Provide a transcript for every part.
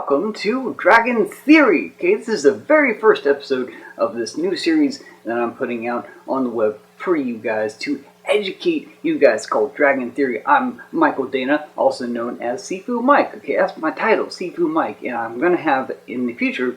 welcome to Dragon Theory. Okay, this is the very first episode of this new series that I'm putting out on the web for you guys to educate you guys, called Dragon Theory. I'm Michael Dana, also known as Sifu Mike. Okay, that's my title, Sifu Mike, and I'm going to have in the future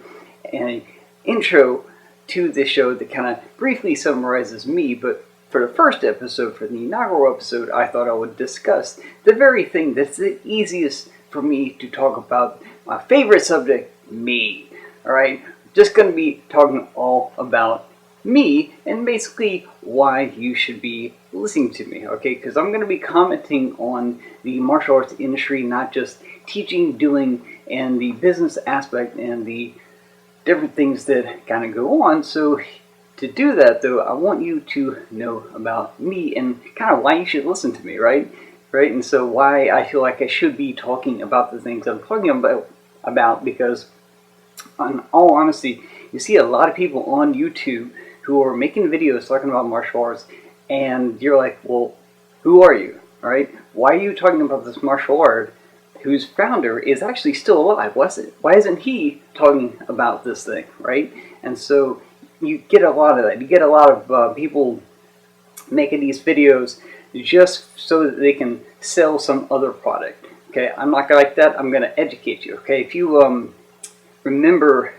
an intro to this show that kind of briefly summarizes me, but for the first episode, for the inaugural episode, I thought I would discuss the very thing that's the easiest for me to talk about, my favorite subject, me. Alright, just going to be talking all about me and basically why you should be listening to me, okay? Because I'm going to be commenting on the martial arts industry, not just teaching, doing, and the business aspect and the different things that kind of go on. So to do that, though, I want you to know about me and kind of why you should listen to me, right? And so why I feel like I should be talking about the things I'm talking about, because in all honesty, you see a lot of people on YouTube who are making videos talking about martial arts, and you're like, well, who are you, right? Why are you talking about this martial art whose founder is actually still alive? Why isn't he talking about this thing, right? And so you get a lot of that. You get a lot of people making these videos just so that they can sell some other product. Okay, I'm not like that. I'm going to educate you. Okay, if you remember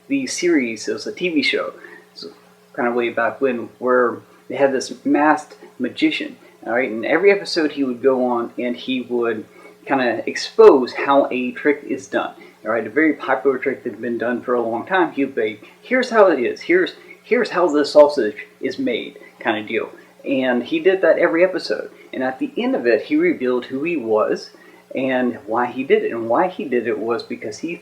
the series, it was a TV show, so kind of way back when, where they had this masked magician. All right, and every episode he would go on and he would kind of expose how a trick is done. All right, a very popular trick that had been done for a long time. He'd be, here's how it is. Here's how the sausage is made, kind of deal. And he did that every episode. And at the end of it, he revealed who he was and why he did it. And why he did it was because he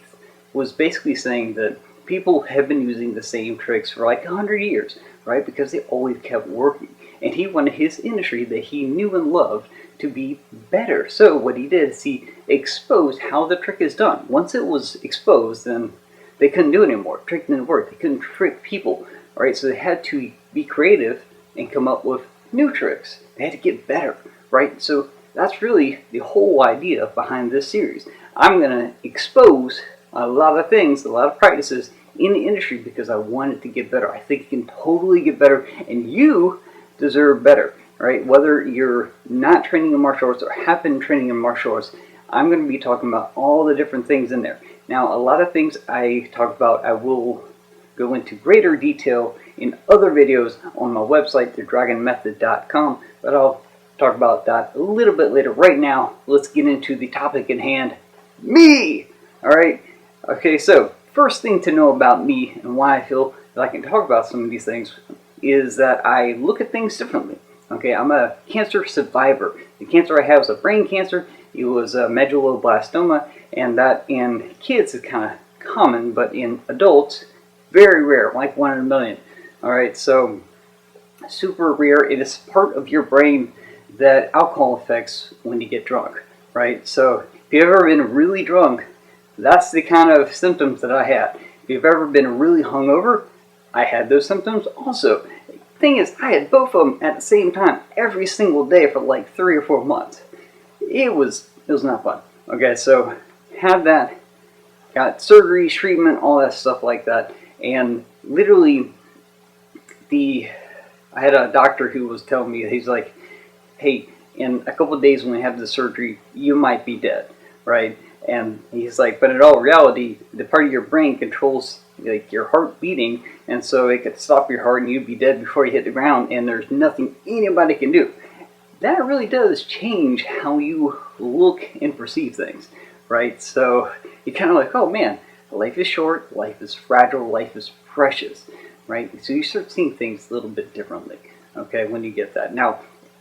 was basically saying that people have been using the same tricks for like 100 years, right? Because they always kept working. And he wanted his industry that he knew and loved to be better. So what he did is he exposed how the trick is done. Once it was exposed, then they couldn't do it anymore. The trick didn't work. They couldn't trick people, right? So they had to be creative and come up with new tricks. They had to get better, right? So that's really the whole idea behind this series. I'm going to expose a lot of things, a lot of practices in the industry because I want it to get better. I think it can totally get better, and you deserve better, right? Whether you're not training in martial arts or have been training in martial arts, I'm going to be talking about all the different things in there. Now, a lot of things I talk about, I will go into greater detail in other videos on my website, thedragonmethod.com, but I'll talk about that a little bit later. Right now, let's get into the topic in hand, me! Alright, okay, so first thing to know about me and why I feel that I can talk about some of these things is that I look at things differently. Okay, I'm a cancer survivor. The cancer I have was a brain cancer. It was a medulloblastoma, and that in kids is kind of common, but in adults, very rare, like 1 in a million. Alright, so super rare. It is part of your brain that alcohol affects when you get drunk, right? So if you've ever been really drunk, that's the kind of symptoms that I had. If you've ever been really hungover, I had those symptoms also. The thing is, I had both of them at the same time every single day for like 3 or 4 months. It was not fun. Okay, so had that, got surgery, treatment, all that stuff like that, and literally I had a doctor who was telling me, he's like, hey, in a couple of days when we have the surgery, you might be dead, right? And he's like, but in all reality, the part of your brain controls like your heart beating, and so it could stop your heart and you'd be dead before you hit the ground, and there's nothing anybody can do. That really does change how you look and perceive things, right? So you're kind of like, oh man, life is short, life is fragile, life is precious, right? So you start seeing things a little bit differently, okay, when you get that. Now,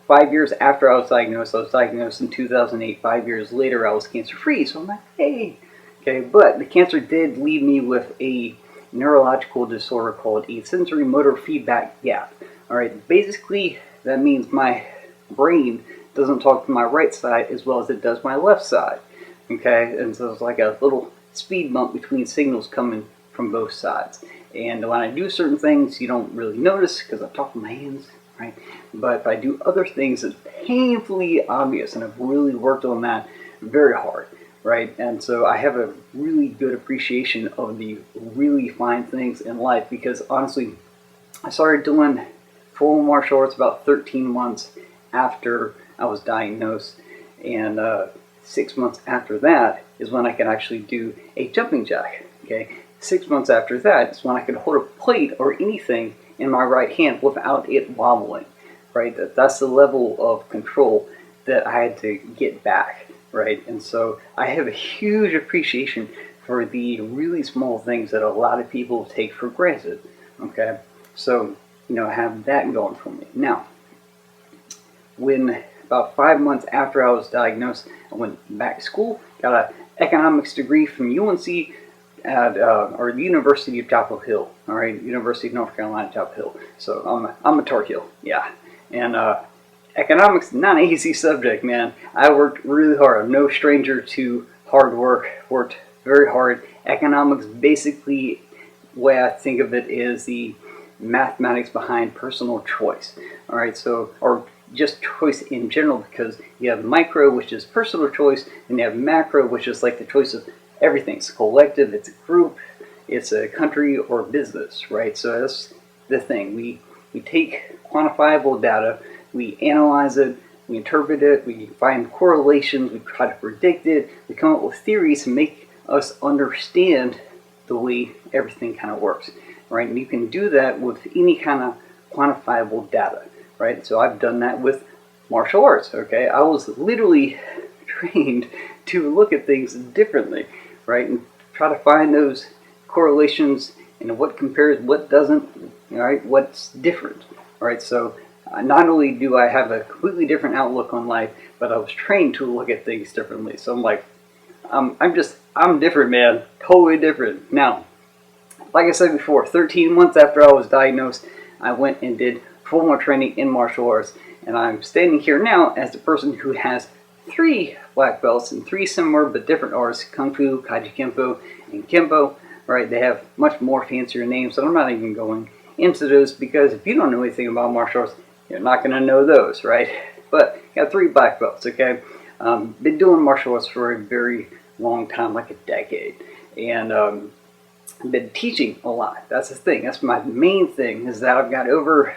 5 years after I was diagnosed in 2008. 5 years later, I was cancer-free, so I'm like, hey, okay, but the cancer did leave me with a neurological disorder called a sensory motor feedback gap. All right, basically, that means my brain doesn't talk to my right side as well as it does my left side, okay, and so it's like a little speed bump between signals coming from both sides. And when I do certain things, you don't really notice because I talk with my hands, right? But if I do other things, it's painfully obvious, and I've really worked on that very hard. right? And so I have a really good appreciation of the really fine things in life, because honestly, I started doing full martial arts about 13 months after I was diagnosed, and 6 months after that is when I could actually do a jumping jack. Okay, 6 months after that is when I could hold a plate or anything in my right hand without it wobbling. Right, that's the level of control that I had to get back. Right, and so I have a huge appreciation for the really small things that a lot of people take for granted. Okay, so I have that going for me now. When about 5 months after I was diagnosed, I went back to school, got an economics degree from UNC at or the University of Chapel Hill. All right, University of North Carolina, Chapel Hill. So I'm a Tar Heel, yeah. And economics, not an easy subject, man. I worked really hard. I'm no stranger to hard work. Worked very hard. Economics, basically, the way I think of it is the mathematics behind personal choice. All right, so or just choice in general, because you have micro, which is personal choice, and you have macro, which is like the choice of everything. It's a collective, it's a group, it's a country or business, right? So that's the thing. We take quantifiable data, we analyze it, we interpret it, we find correlations, we try to predict it, we come up with theories to make us understand the way everything kind of works, right? And you can do that with any kind of quantifiable data, right? So I've done that with martial arts, okay? I was literally trained to look at things differently, right? And try to find those correlations and what compares, what doesn't, right? What's different, right? So not only do I have a completely different outlook on life, but I was trained to look at things differently. So I'm like, I'm different, man. Totally different. Now, like I said before, 13 months after I was diagnosed, I went and did formal training in martial arts. And I'm standing here now as the person who has 3 black belts in 3 similar but different arts: Kung Fu, Kaiji Kempo, and Kempo. Right? They have much more fancier names, so I'm not even going into those, because if you don't know anything about martial arts, you're not going to know those, right? But got 3 black belts, okay? Been doing martial arts for a very long time, like a decade. And been teaching a lot. That's the thing. That's my main thing, is that I've got over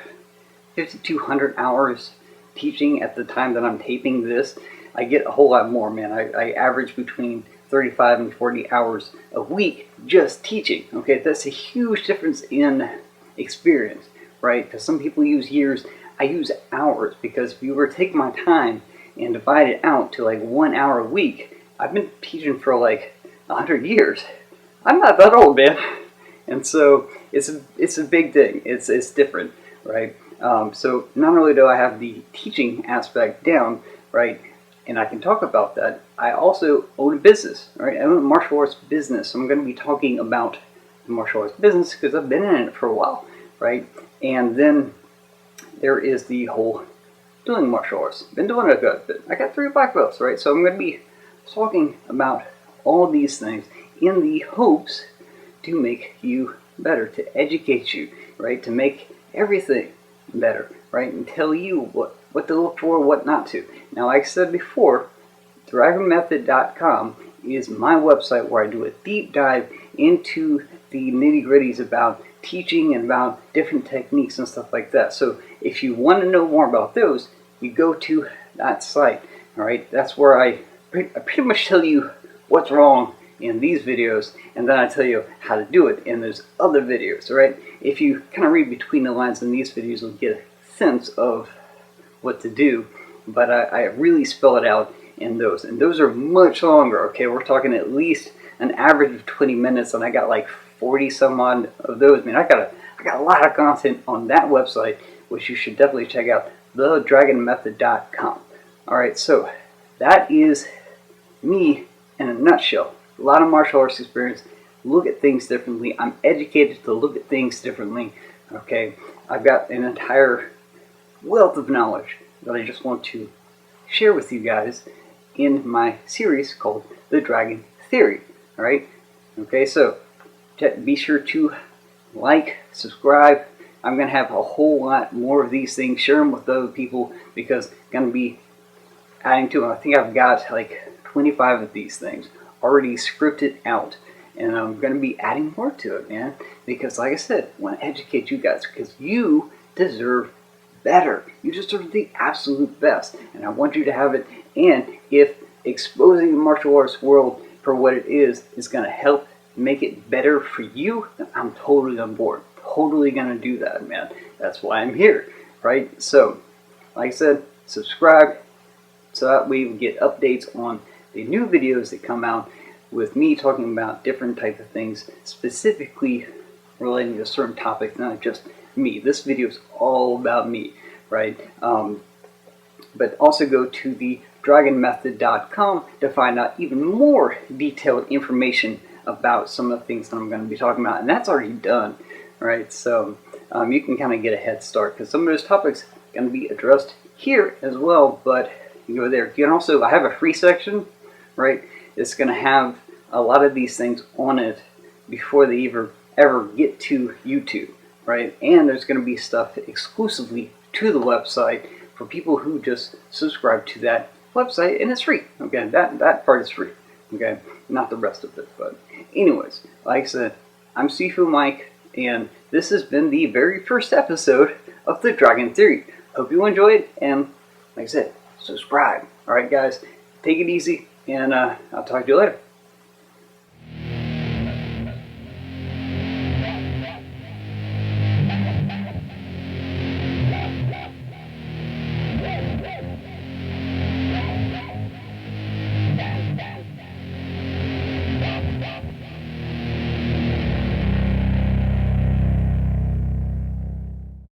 5,200 hours teaching at the time that I'm taping this. I get a whole lot more, man. I average between 35 and 40 hours a week just teaching. Okay, that's a huge difference in experience, right? Because some people use years. I use hours, because if you were to take my time and divide it out to like 1 hour a week, I've been teaching for like 100 years. I'm not that old, man. And so it's a big thing. It's different, right? So not only do I have the teaching aspect down, right, and I can talk about that, I also own a business, right? I own a martial arts business. So I'm going to be talking about the martial arts business because I've been in it for a while, right? And then there is the whole doing martial arts. Been doing it a good bit. I got 3 black belts, right? So I'm going to be talking about all these things in the hopes to make you better, to educate you, right? To make everything better, right? And tell you what to look for, what not to. Now, like I said before, dragonmethod.com is my website where I do a deep dive into the nitty-gritties about teaching and about different techniques and stuff like that. So if you want to know more about those, you go to that site, all right? That's where I pretty much tell you what's wrong in these videos, and then I tell you how to do it in those other videos, right? If you kind of read between the lines in these videos, you'll get a sense of what to do, but I really spell it out in those, and those are much longer, okay? We're talking at least an average of 20 minutes, and I got like 40 some odd of those. I mean, I got a lot of content on that website, which you should definitely check out, thedragonmethod.com. All right, so that is me in a nutshell. A lot of martial arts experience, look at things differently. I'm educated to look at things differently, okay? I've got an entire wealth of knowledge that I just want to share with you guys in my series called The Dragon Theory, all right? Okay, so be sure to like, subscribe. I'm going to have a whole lot more of these things, share them with other people, because I'm going to be adding to them. I think I've got like 25 of these things already scripted out, and I'm going to be adding more to it, man, because like I said, I want to educate you guys, because you deserve better. You deserve the absolute best, and I want you to have it. And if exposing the martial arts world for what it is going to help make it better for you, then I'm totally on board. Totally going to do that, man. That's why I'm here, right? So, like I said, subscribe so that way we get updates on the new videos that come out with me talking about different types of things, specifically relating to certain topics, not just me. This video is all about me, right? But also go to the dragonmethod.com to find out even more detailed information about some of the things that I'm going to be talking about, and that's already done, right? So you can kind of get a head start, because some of those topics are going to be addressed here as well, but you go there. You can also, I have a free section, right? It's going to have a lot of these things on it before they ever get to YouTube, right? And there's going to be stuff exclusively to the website for people who just subscribe to that website, and it's free. Okay, that part is free. Okay, not the rest of it. But anyways, like I said, I'm Sifu Mike, and this has been the very first episode of the Dragon Theory. Hope you enjoyed, and like I said, subscribe. All right, guys, take it easy, and I'll talk to you later.